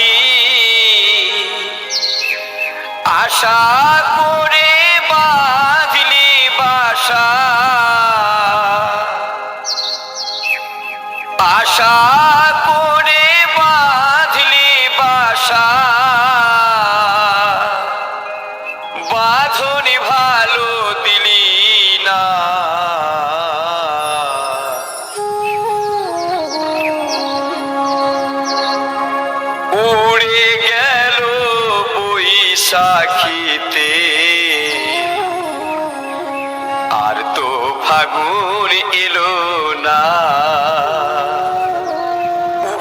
পাখি আশা করে বাঁধলি বাসা, আশা করে বাঁধলি বাসা, বাঁধনি ভালো দিলি না। উড়ে গেল বৈশাখীতে, আর তো ফাগুন এলো না।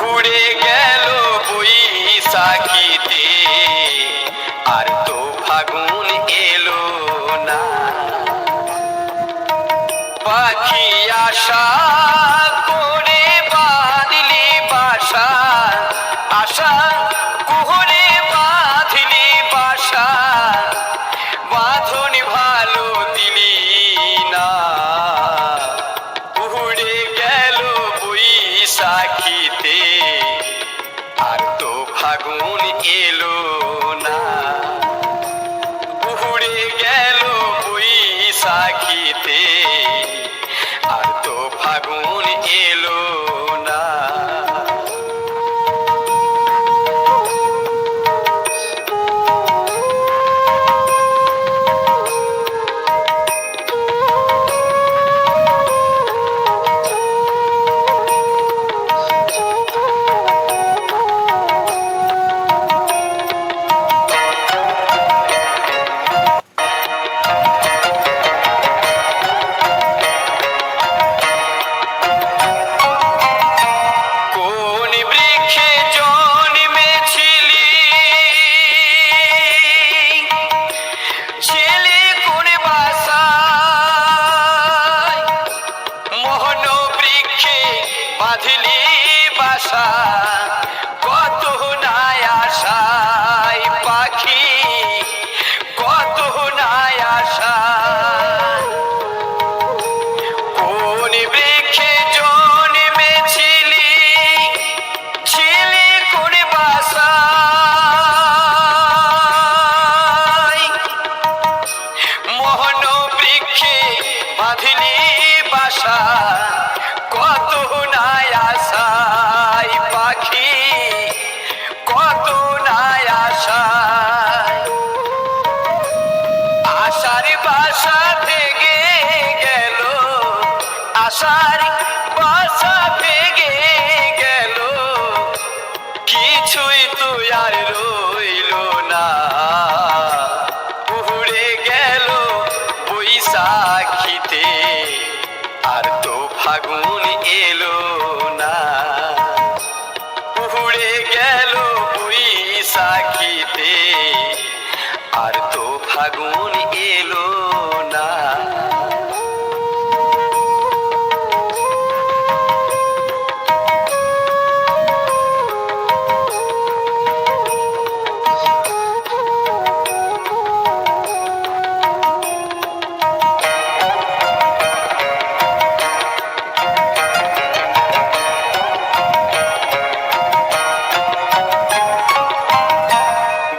উড়ে গেল বৈশাখীতে, আর তো ফাগুন এলো না। পাখি আশা করে বাঁধলি বাসা, আশা করে বাঁধলি বাসা, বাঁধনি ভালো দিলি না। উড়ে গেল বৈশাখীতে, আর তো ফাগুন এলো না। উড়ে গেল বৈশাখীতে, আর তো ফাগুন এলো না। কোন বৃক্ষে জন্মেছিলি, ছেলে কোন বাসায়, মোহন বৃক্ষে বাঁধলি বাসা, কত নাই আশায় পাখি, কত নাই আশা। কোন বৃক্ষে জন্মেছিলি, ছিলে কোন বাসায়, মোহন বৃক্ষে বাঁধলি বাসা, কত নাই আশায় পাখি, কত নাই আশায়। আশার বাসা ভেঙে গেল, আশার বাসা ভেঙে গেল, কিছুই তো আর রইল না। উড়ে গেল বৈশাখীতে, আর তো ফাগুন এলো না। উড়ে গেল বৈশাখীতে, আর তো ফাগুন এলো না।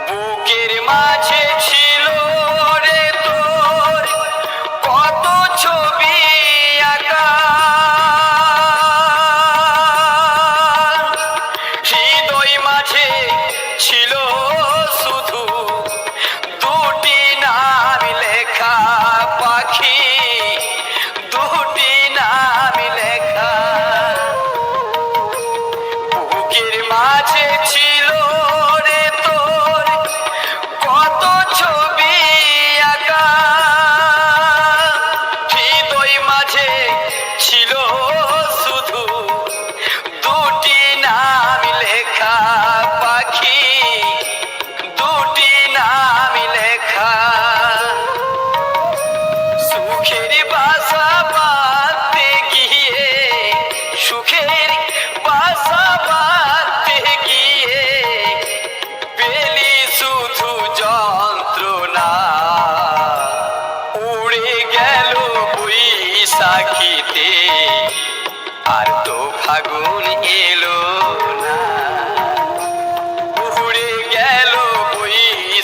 বুকের মাঝে ছিল রে তোর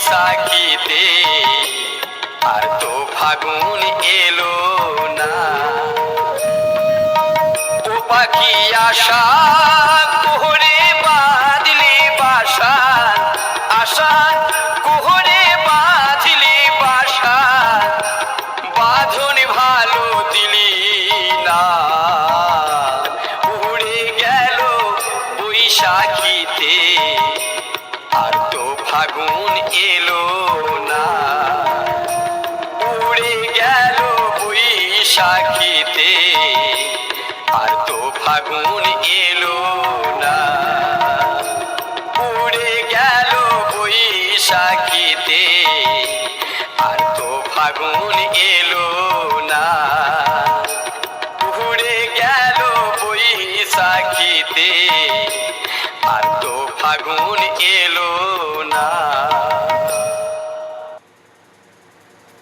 বৈশাখীতে আর তো ফাগুন এলো না। ও পাখি আশা কোহরে বাঁধলি বাসা, আশা কোহরে বাঁধলি বাসা, বাঁধন ভালো দিলি না। উড়ে গেল বৈশাখীতে আর তো ফাগুন এলো না। উড়ে গেল বৈশাখীতে আর তো ফাগুন এলো না। উড়ে গেল বৈশাখীতে আর তো ফাগুন এলো না। উড়ে গেল বৈশাখীতে আর তো ফাগুন এলো